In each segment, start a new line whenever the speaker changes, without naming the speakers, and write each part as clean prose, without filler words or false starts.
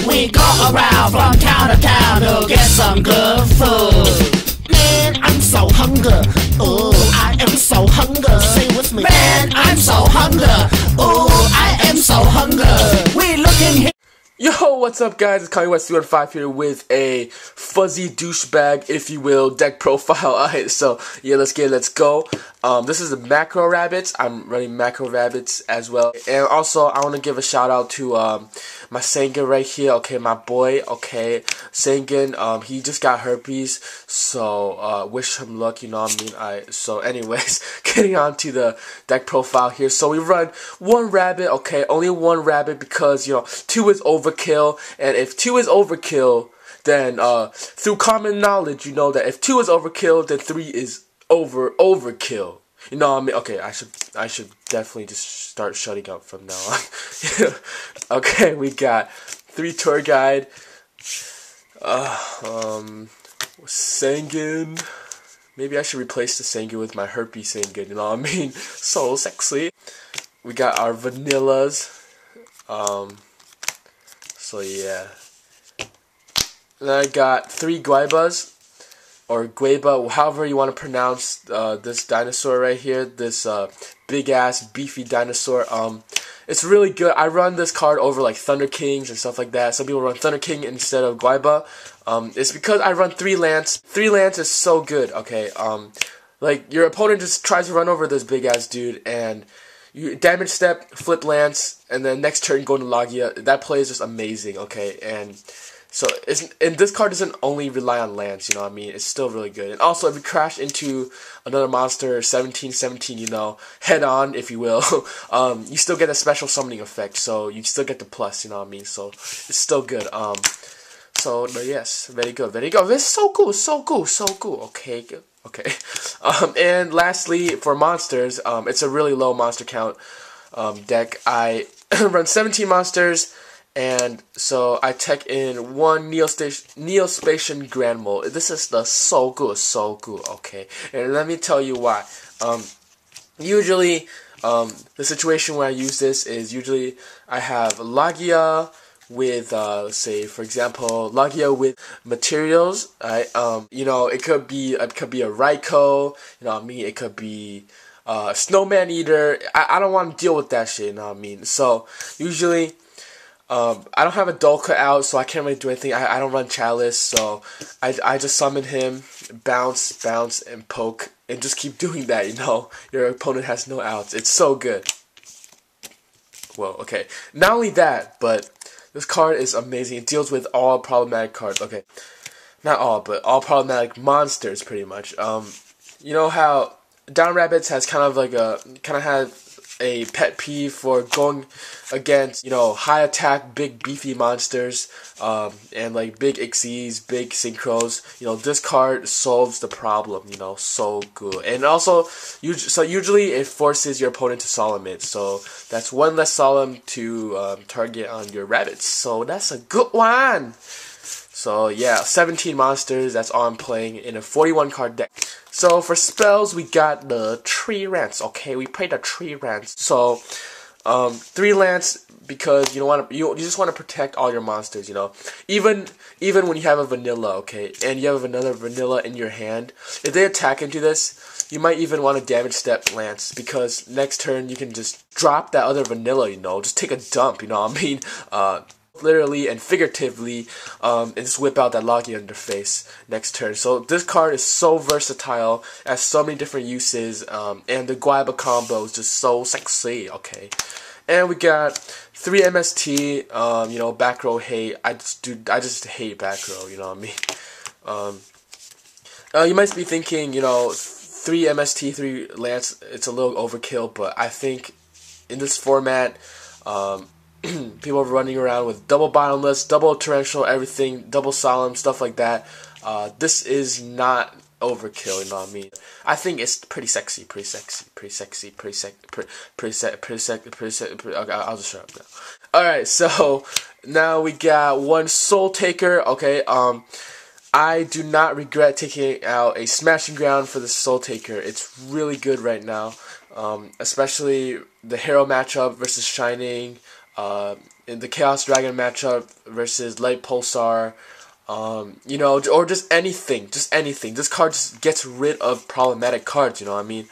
We go around from town to town to get some good food. Man, I'm so hungry. Ooh, I am so hungry. Say with me. Man, I'm so hungry. Ooh, I am so hungry. We looking here.
Yo, what's up guys, it's Kanye5 here with a fuzzy douchebag, if you will, deck profile. Alright, so yeah, let's go. This is the Macro Rabbits. I'm running Macro Rabbits as well. And also, I want to give a shout out to my Sangan right here, okay, my boy, okay, Sangan, he just got herpes, so wish him luck, you know what I mean. So anyways, getting on to the deck profile here. So we run one rabbit, okay, only one rabbit because, you know, 2 is overkill, and if 2 is overkill, then through common knowledge, you know that if 2 is overkill, then 3 is overkill. You know what I mean? Okay, I should definitely just start shutting up from now on. Okay, we got 3 tour guide. Sangan. Maybe I should replace the Sangan with my herpes Sangan, you know what I mean? So sexy. We got our vanillas. So yeah. Then I got 3 guaybas. Or guayba, however you want to pronounce this dinosaur right here, this big ass beefy dinosaur. It's really good. I run this card over like Thunder Kings and stuff like that. Some people run Thunder King instead of guayba. It's because I run 3 Lance. 3 Lance is so good. Okay, like your opponent just tries to run over this big ass dude, and you damage step, flip Lance, and then next turn go to Logia. That play is just amazing. Okay, and so, and this card doesn't only rely on Lance, you know what I mean? It's still really good. And also, if you crash into another monster, 17-17, you know, head on, if you will, you still get a special summoning effect. So, you still get the plus, you know what I mean? So, it's still good. So, yes, very good, very good. It's so cool, so cool, so cool. Okay, good. Okay. And lastly, for monsters, it's a really low monster count deck. I run 17 monsters. And so I tech in 1 Neospatian Grand Mole. This is the so good, okay? And let me tell you why. Usually, the situation where I use this is usually I have Logia with, let's say, for example, Logia with materials, right? You know, it could be a Raikou, you know what I mean? It could be Snowman Eater. I don't want to deal with that shit, you know what I mean? So, usually, I don't have a Dolka out, so I can't really do anything. I don't run Chalice, so I just summon him, bounce, and poke, and just keep doing that, you know. Your opponent has no outs. It's so good. Well, okay. Not only that, but this card is amazing. It deals with all problematic cards. Okay. Not all, but all problematic monsters, pretty much. You know how Dino Rabbit has kind of had a pet peeve for going against, you know, high attack, big beefy monsters, and like big Ixies, big Synchros. You know, this card solves the problem, you know, so good. And also, usually it forces your opponent to solemn it, so that's 1 less solemn to target on your rabbits, so that's a good one. So yeah, 17 monsters, that's all I'm playing in a 41 card deck. So for spells, we got the Tree Lance, okay? We played the Tree Lance. So 3 Lance because you just want to protect all your monsters, you know. Even when you have a vanilla, okay, and you have another vanilla in your hand, if they attack into this, you might even want to damage step Lance because next turn you can just drop that other vanilla, you know, just take a dump, you know what I mean? Literally and figuratively, and just whip out that Logia in their face next turn. So this card is so versatile, has so many different uses, and the Guayba combo is just so sexy, okay? And we got 3 MST, you know, back row hate. I just hate back row, you know what I mean? You might be thinking, you know, 3 MST, 3 Lance, it's a little overkill, but I think in this format, people are running around with double bottomless, double torrential, everything, double solemn, stuff like that. This is not overkill, you know what I mean? I think it's pretty sexy. Okay, I'll just shut up now. Alright, so now we got 1 Soul Taker, okay, I do not regret taking out a Smashing Ground for the Soul Taker. It's really good right now, especially the Hero matchup versus Shining. in the Chaos Dragon matchup versus Light Pulsar, you know, or just anything. This card just gets rid of problematic cards, you know what I mean?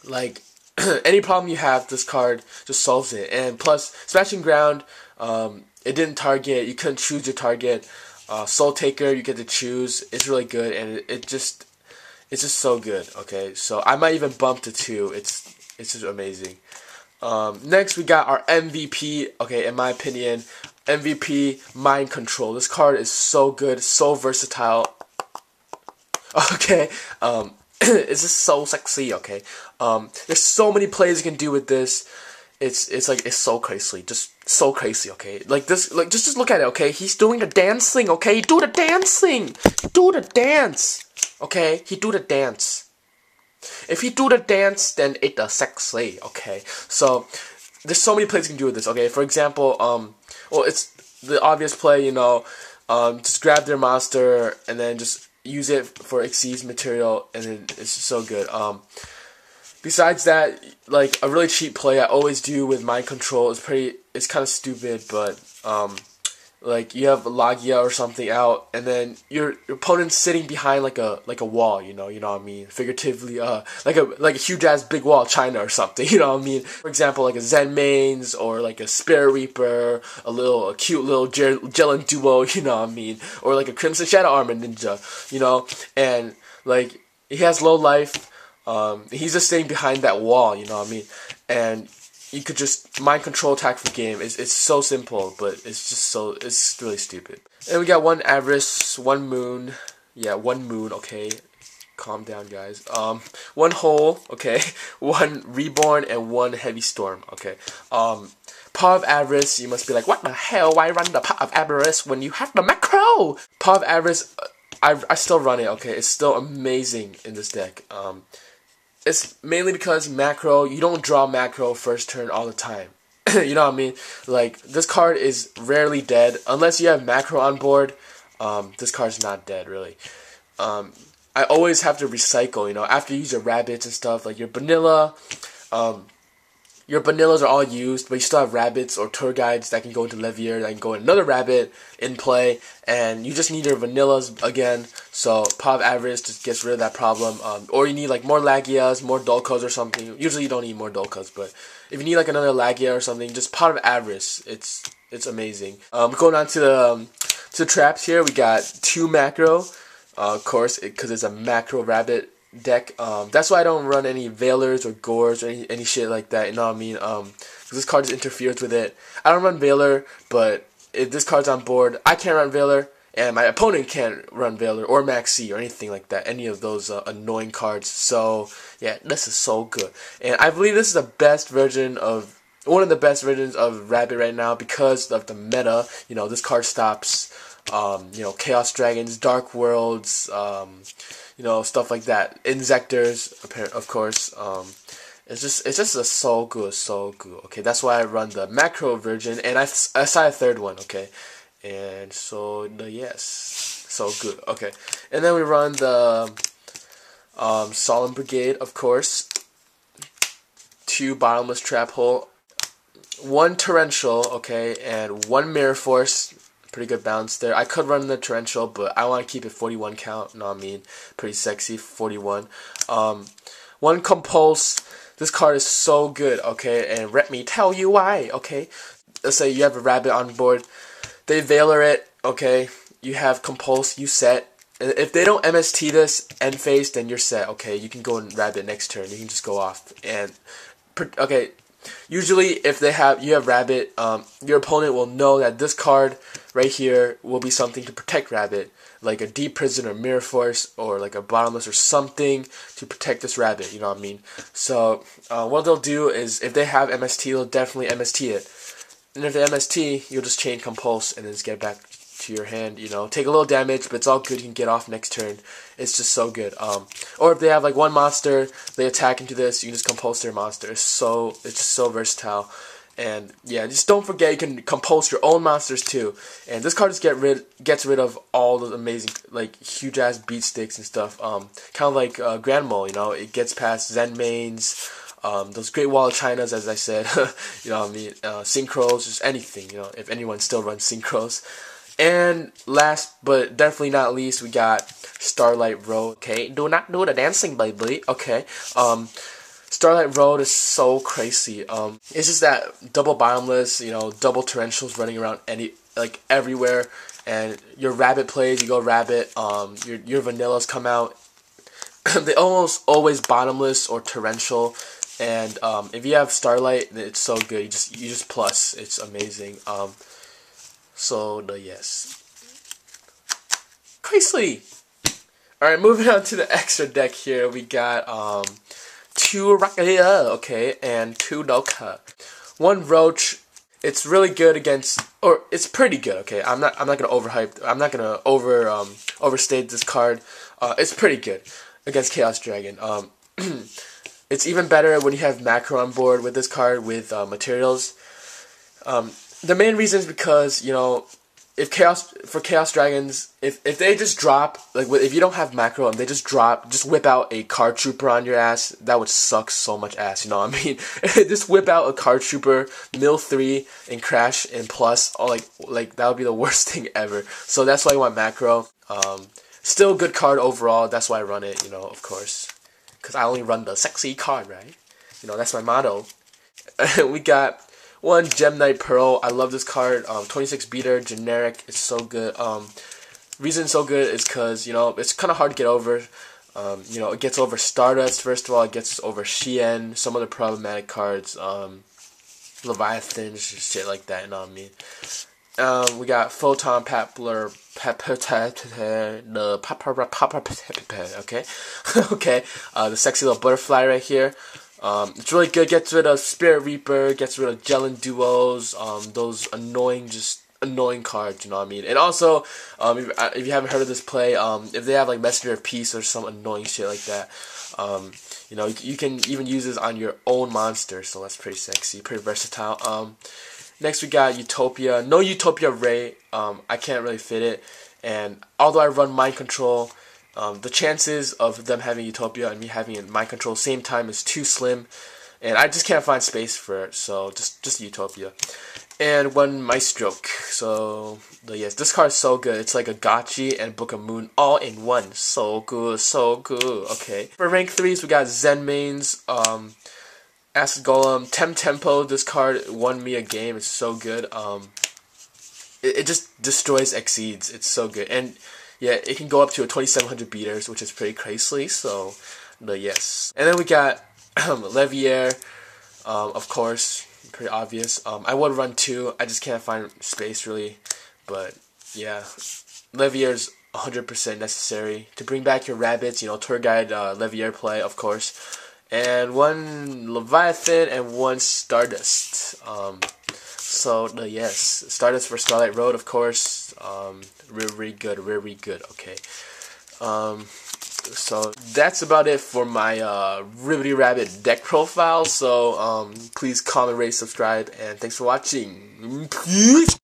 Like, any problem you have, this card just solves it. And plus, Smashing Ground, it didn't target, you couldn't choose your target. Soul Taker, you get to choose. It's really good, and it's just so good. Okay, so I might even bump to 2. It's just amazing. Next, we got our MVP. Okay, in my opinion, MVP Mind Control. This card is so good, so versatile. Okay, it's just so sexy. Okay, there's so many plays you can do with this. It's like, it's so crazy, just so crazy. Okay, like this, like just look at it. Okay, he's doing the dancing. Okay, he do the dancing. He do the dance. Okay, he do the dance. If he do the dance, then it the sexy. Okay, so there's so many plays you can do with this. Okay, for example, well, it's the obvious play, you know, just grab their monster and then just use it for Xyz material, and then it's just so good. Besides that, like a really cheap play I always do with Mind Control is it's kind of stupid, but like you have Lagia or something out, and then your opponent's sitting behind like a wall, you know what I mean? Figuratively, like a huge ass big wall, China or something, you know what I mean? For example, like a Zen Mains or like a Spirit Reaper, a cute little Gelin duo, you know what I mean? Or like a Crimson Shadow Armor Ninja, you know, and like he has low life. He's just staying behind that wall, you know what I mean? And you could just Mind Control attack the game. It's so simple, but it's really stupid. And we got one Avarice, one Moon. Yeah, one Moon, okay. Calm down, guys. One Hole, okay. One Reborn and one Heavy Storm, okay. Paw of Avarice, you must be like, what the hell? Why run the Paw of Avarice when you have the macro? Paw of Avarice, I still run it, okay. It's still amazing in this deck. It's mainly because macro, you don't draw macro first turn all the time. You know what I mean? Like, this card is rarely dead. Unless you have macro on board, this card's not dead, really. I always have to recycle, you know, after you use your rabbits and stuff, like your vanilla, your vanillas are all used, but you still have rabbits or tour guides that can go into Levier, that can go in another rabbit in play, and you just need your vanillas again, so Paw of Avarice just gets rid of that problem. Or you need like more Lagias, more Dulcos or something. Usually you don't need more Dulcos, but if you need like another Lagia or something, just Paw of Avarice. It's amazing. Going on to the traps here, we got 2 macro, of course, because it's a macro rabbit deck. That's why I don't run any Veilers or Gores or any shit like that, you know what I mean? Because this card just interferes with it. I don't run Veiler, but if this card's on board, I can't run Veiler, and my opponent can't run Veiler or Maxi or anything like that, any of those annoying cards. So yeah, this is so good, and I believe this is the best version of, one of the best versions of Rabbit right now because of the meta. You know, this card stops you know, Chaos Dragons, Dark Worlds, you know, stuff like that. Insectors, of course. It's just so good. Okay, that's why I run the macro version, and I saw a third one. Okay, and so yes, so good. Okay, and then we run the Solemn Brigade, of course. 2 Bottomless Trap Hole, 1 Torrential, okay, and 1 Mirror Force. Pretty good balance there. I could run the Torrential, but I want to keep it 41 count. You know what I mean? Pretty sexy, 41. 1 Compulse. This card is so good, okay? And let me tell you why, okay? Let's say you have a rabbit on board. They Veiler it, okay? You have Compulse, you set. And if they don't MST this end phase, then you're set, okay? You can go in rabbit next turn. You can just go off. And, okay, usually if you have rabbit, your opponent will know that this card right here will be something to protect rabbit, like a Deep Prison or Mirror Force or like a Bottomless or something to protect this rabbit, you know what I mean? So what they'll do is, if they have MST, they'll definitely MST it, and if they MST, you'll just chain Compulse and then just get back to your hand, you know, take a little damage, but it's all good. You can get off next turn. It's just so good. Or if they have like 1 monster, they attack into this, you can just Compulse their monster. It's just so versatile. And yeah, just don't forget you can Compulse your own monsters too. And this card just gets rid of all those amazing, like, huge ass beat sticks and stuff. Kind of like Grand Mole, you know, it gets past Zen Mains, those Great Wall of Chinas, as I said, you know what I mean, synchros, just anything, you know, if anyone still runs synchros. And last but definitely not least, we got Starlight Road. Okay, do not do the dancing, baby. Okay, Starlight Road is so crazy. It's just that double bottomless, you know, double torrentials running around everywhere, and your rabbit plays, you go rabbit. Your vanillas come out. They almost always bottomless or torrential, and if you have Starlight, it's so good. You just plus. It's amazing. Yes, crazy. All right, moving on to the extra deck here. We got 2 Rakia, okay, and 2 Noka. 1 Roach. It's really good against, or it's pretty good. Okay, I'm not gonna overhype. I'm not gonna overstate this card. It's pretty good against Chaos Dragon. It's even better when you have macro on board with this card with materials. The main reason is because, you know, if Chaos Dragons, if they just drop, like, if you don't have macro and they just whip out a card trooper on your ass, that would suck so much ass, you know what I mean? Just whip out a card trooper, mill 3, and crash and plus, like that would be the worst thing ever. So that's why I want macro. Still a good card overall, that's why I run it, you know, of course. Because I only run the sexy card, right? You know, that's my motto. We got 1 Gem Knight Pearl. I love this card. 26 beater, generic. It's so good. Reason it's so good is because, you know, it's kind of hard to get over. You know, it gets over Stardust, first of all. It gets over Shien, some other problematic cards. Leviathan, shit like that, you know what I mean? We got Photon Papler, okay? Okay, the sexy little butterfly right here. It's really good. Gets rid of Spirit Reaper, gets rid of Jellin Duos, those annoying cards, you know what I mean? And also, if you haven't heard of this play, if they have like Messenger of Peace or some annoying shit like that, you know, you can even use this on your own monster, so that's pretty sexy, pretty versatile. Next we got Utopia. No Utopia Ray, I can't really fit it, and although I run Mind Control, the chances of them having Utopia and me having Mind Control same time is too slim, and I just can't find space for it, so just Utopia. And 1 Maestroke. So, yes, this card is so good. It's like a Gotchi and Book of Moon all in one. So good, so good. Okay. For rank 3s, we got Zen Mains, Acid Golem, Tempo. This card won me a game. It's so good. It just destroys Exceeds. It's so good. And yeah, it can go up to a 2700 beaters, which is pretty crazy. So, yes. And then we got Levier, of course, pretty obvious. I would run 2. I just can't find space really. But yeah, Levier's 100% necessary to bring back your rabbits. You know, tour guide Levier play, of course. And 1 Leviathan and 1 Stardust. Yes, Stardust for Starlight Road, of course. Really good, okay. So that's about it for my Rabbit Rabbit deck profile. So please comment, rate, subscribe, and thanks for watching. Peace!